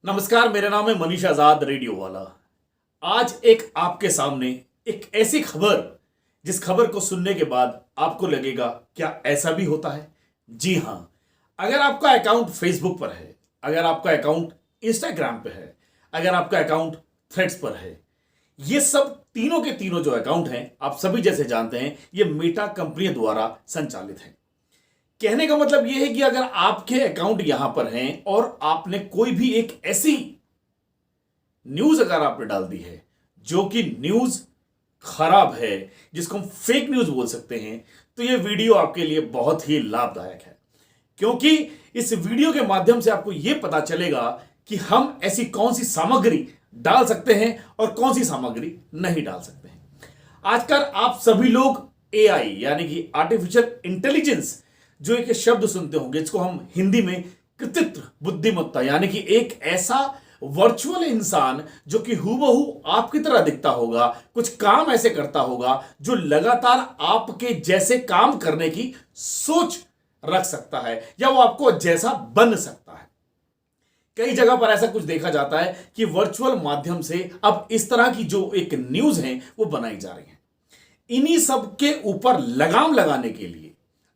नमस्कार, मेरा नाम है मनीष आजाद रेडियो वाला। आज एक आपके सामने एक ऐसी खबर जिस खबर को सुनने के बाद आपको लगेगा क्या ऐसा भी होता है। जी हां, अगर आपका अकाउंट फेसबुक पर है, अगर आपका अकाउंट इंस्टाग्राम पे है, अगर आपका अकाउंट थ्रेड्स पर है, ये सब तीनों के तीनों जो अकाउंट हैं आप सभी जैसे जानते हैं ये मेटा कंपनी द्वारा संचालित हैं। कहने का मतलब यह है कि अगर आपके अकाउंट यहां पर हैं और आपने कोई भी एक ऐसी न्यूज अगर आपने डाल दी है जो कि न्यूज खराब है, जिसको हम फेक न्यूज बोल सकते हैं, तो यह वीडियो आपके लिए बहुत ही लाभदायक है। क्योंकि इस वीडियो के माध्यम से आपको यह पता चलेगा कि हम ऐसी कौन सी सामग्री डाल सकते हैं और कौन सी सामग्री नहीं डाल सकते हैं। आजकल आप सभी लोग एआई यानी कि आर्टिफिशियल इंटेलिजेंस जो एक शब्द सुनते होंगे, इसको हम हिंदी में कृत्रिम बुद्धिमत्ता यानी कि एक ऐसा वर्चुअल इंसान जो कि हूबहू आपकी तरह दिखता होगा, कुछ काम ऐसे करता होगा जो लगातार आपके जैसे काम करने की सोच रख सकता है या वो आपको जैसा बन सकता है। कई जगह पर ऐसा कुछ देखा जाता है कि वर्चुअल माध्यम से अब इस तरह की जो एक न्यूज है वो बनाई जा रही है। इन्हीं सब के ऊपर लगाम लगाने के लिए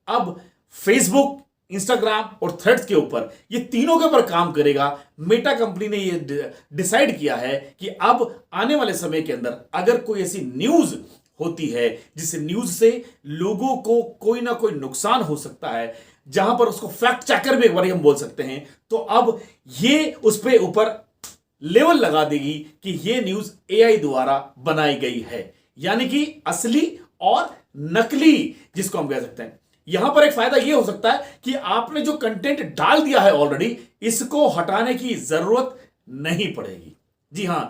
अब फेसबुक, इंस्टाग्राम और थ्रेड्स के ऊपर ये तीनों के ऊपर काम करेगा। मेटा कंपनी ने ये डिसाइड किया है कि अब आने वाले समय के अंदर अगर कोई ऐसी न्यूज होती है जिस न्यूज से लोगों को कोई ना कोई नुकसान हो सकता है, जहां पर उसको फैक्ट चेकर भी एक बार हम बोल सकते हैं, तो अब ये उस पे ऊपर लेवल लगा देगी कि ये न्यूज एआई द्वारा बनाई गई है, यानी कि असली और नकली जिसको हम कह सकते हैं। यहां पर एक फायदा यह हो सकता है कि आपने जो कंटेंट डाल दिया है ऑलरेडी, इसको हटाने की जरूरत नहीं पड़ेगी। जी हां,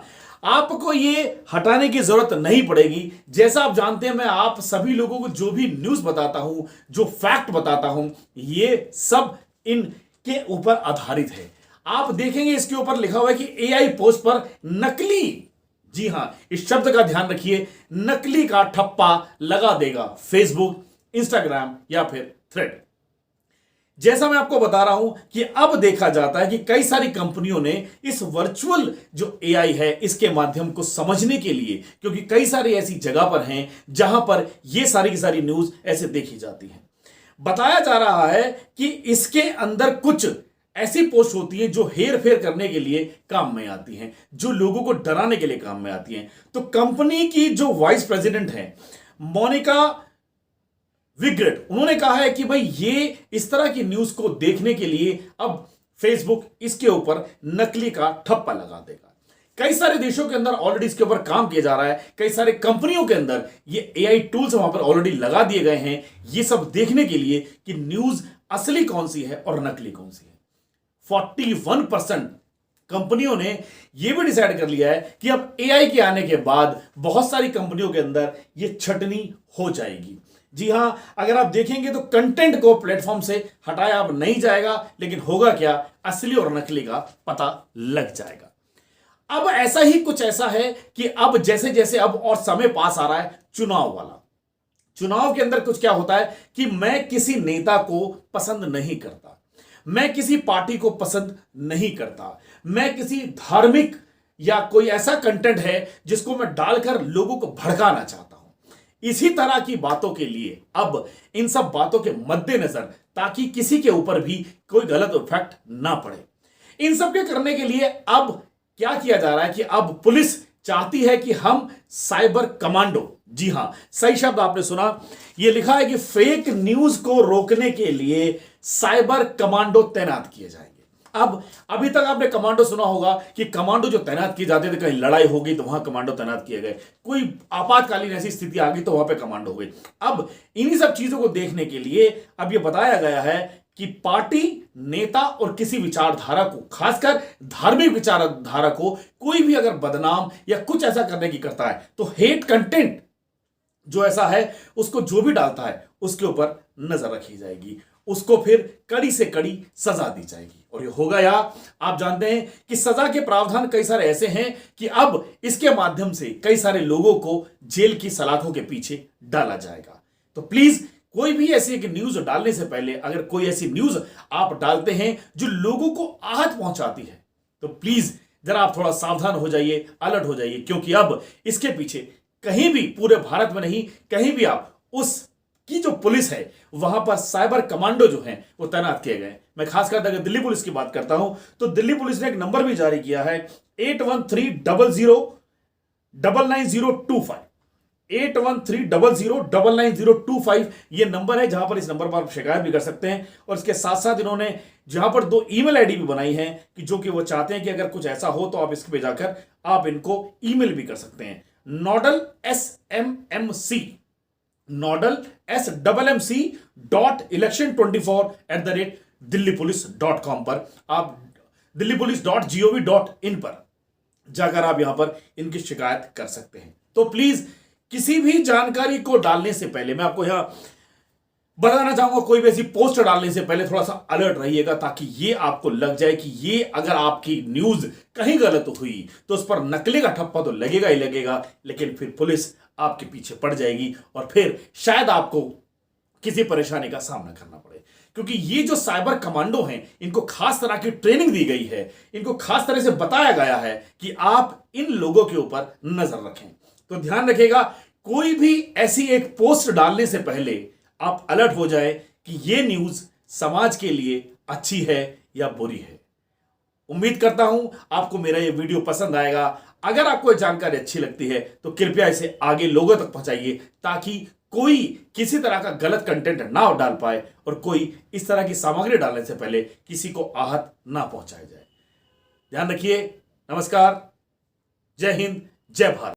आपको ये हटाने की जरूरत नहीं पड़ेगी। जैसा आप जानते हैं, मैं आप सभी लोगों को जो भी न्यूज बताता हूं, जो फैक्ट बताता हूं, ये सब इनके ऊपर आधारित है। आप देखेंगे इसके ऊपर लिखा हुआ है कि एआई पोस्ट पर नकली, जी हां, इस शब्द का ध्यान रखिए, नकली का ठप्पा लगा देगा फेसबुक, इंस्टाग्राम या फिर थ्रेड। जैसा मैं आपको बता रहा हूं कि अब देखा जाता है कि कई सारी कंपनियों ने इस वर्चुअल जो एआई है इसके माध्यम को समझने के लिए, क्योंकि कई सारी ऐसी जगह पर हैं जहां पर यह सारी की सारी न्यूज ऐसे देखी जाती है, बताया जा रहा है कि इसके अंदर कुछ ऐसी पोस्ट होती है जो हेर फेर करने के लिए काम में आती हैं, जो लोगों को डराने के लिए काम में आती हैं। तो कंपनी की जो वाइस प्रेसिडेंट है मोनिका विग्रेट, उन्होंने कहा है कि भाई ये इस तरह की न्यूज को देखने के लिए अब फेसबुक इसके ऊपर नकली का ठप्पा लगा देगा। कई सारे देशों के अंदर ऑलरेडी इसके ऊपर काम किया जा रहा है। कई सारे कंपनियों के अंदर ये एआई टूल्स वहां पर ऑलरेडी लगा दिए गए हैं, ये सब देखने के लिए कि न्यूज असली कौन सी है और नकली कौन सी है। 41% कंपनियों ने यह भी डिसाइड कर लिया है कि अब एआई के आने के बाद बहुत सारी कंपनियों के अंदर यह छटनी हो जाएगी। जी हां, अगर आप देखेंगे तो कंटेंट को प्लेटफॉर्म से हटाया अब नहीं जाएगा, लेकिन होगा क्या, असली और नकली का पता लग जाएगा। अब ऐसा ही कुछ ऐसा है कि अब जैसे जैसे अब और समय पास आ रहा है चुनाव वाला, चुनाव के अंदर कुछ क्या होता है कि मैं किसी नेता को पसंद नहीं करता, मैं किसी पार्टी को पसंद नहीं करता, मैं किसी धार्मिक या कोई ऐसा कंटेंट है जिसको मैं डालकर लोगों को भड़काना चाहता हूं। इसी तरह की बातों के लिए अब इन सब बातों के मद्देनजर, ताकि किसी के ऊपर भी कोई गलत इफेक्ट ना पड़े, इन सब के करने के लिए अब क्या किया जा रहा है कि अब पुलिस चाहती है कि हम साइबर कमांडो, जी हां, सही शब्द आपने सुना, यह लिखा है कि फेक न्यूज को रोकने के लिए साइबर कमांडो तैनात किए जाएंगे। अब अभी तक आपने कमांडो सुना होगा कि कमांडो जो तैनात किए जाते थे, कहीं लड़ाई हो गई तो वहां कमांडो तैनात किए गए, कोई आपातकालीन ऐसी स्थिति आ गई तो वहां पे कमांडो हुए। अब इन्हीं सब चीजों को देखने के लिए अब यह बताया गया है कि पार्टी, नेता और किसी विचारधारा को, खासकर धार्मिक विचारधारा को, कोई भी अगर बदनाम या कुछ ऐसा करने की करता है तो हेट कंटेंट जो ऐसा है उसको जो भी डालता है उसके ऊपर नजर रखी जाएगी, उसको फिर कड़ी से कड़ी सजा दी जाएगी। और ये होगा या आप जानते हैं कि सजा के प्रावधान कई सारे ऐसे हैं कि अब इसके माध्यम से कई सारे लोगों को जेल की सलाखों के पीछे डाला जाएगा। तो प्लीज कोई भी ऐसी एक न्यूज डालने से पहले, अगर कोई ऐसी न्यूज आप डालते हैं जो लोगों को आहत पहुंचाती है, तो प्लीज जरा आप थोड़ा सावधान हो जाइए, अलर्ट हो जाइए, क्योंकि अब इसके पीछे कहीं भी पूरे भारत में नहीं, कहीं भी आप उस की जो पुलिस है वहां पर साइबर कमांडो जो हैं वो तैनात किए गए। मैं खासकर अगर दिल्ली पुलिस की बात करता हूं तो दिल्ली पुलिस ने एक नंबर भी जारी किया है 8130099025 8130099025 ये नंबर है, जहां पर इस नंबर पर आप शिकायत भी कर सकते हैं। और इसके साथ साथ इन्होंने जहां पर 2 ईमेल आईडी भी बनाई है कि जो कि वो चाहते हैं कि अगर कुछ ऐसा हो तो आप इस पे जाकर आप इनको ईमेल भी कर सकते हैं। नोडल SMMC nodal@election24@delhipolice.com पर आप delhipolice.gov.in पर जाकर आप यहां पर इनकी शिकायत कर सकते हैं। तो प्लीज किसी भी जानकारी को डालने से पहले मैं आपको यहां बताना चाहूंगा, कोई भी ऐसी पोस्ट डालने से पहले थोड़ा सा अलर्ट रहिएगा, ताकि ये आपको लग जाए कि ये अगर आपकी न्यूज कहीं गलत हुई तो उस पर नकली का ठप्पा तो लगेगा ही लगेगा, लेकिन फिर पुलिस आपके पीछे पड़ जाएगी और फिर शायद आपको किसी परेशानी का सामना करना पड़े। क्योंकि ये जो साइबर कमांडो हैं इनको खास तरह की ट्रेनिंग दी गई है, इनको खास तरह से बताया गया है कि आप इन लोगों के ऊपर नजर रखें। तो ध्यान रखिएगा, कोई भी ऐसी एक पोस्ट डालने से पहले आप अलर्ट हो जाए कि ये न्यूज समाज के लिए अच्छी है या बुरी है। उम्मीद करता हूं आपको मेरा ये वीडियो पसंद आएगा। अगर आपको ये जानकारी अच्छी लगती है तो कृपया इसे आगे लोगों तक पहुंचाइए, ताकि कोई किसी तरह का गलत कंटेंट ना डाल पाए और कोई इस तरह की सामग्री डालने से पहले किसी को आहत ना पहुंचाया जाए। ध्यान रखिए। नमस्कार, जय हिंद, जय भारत।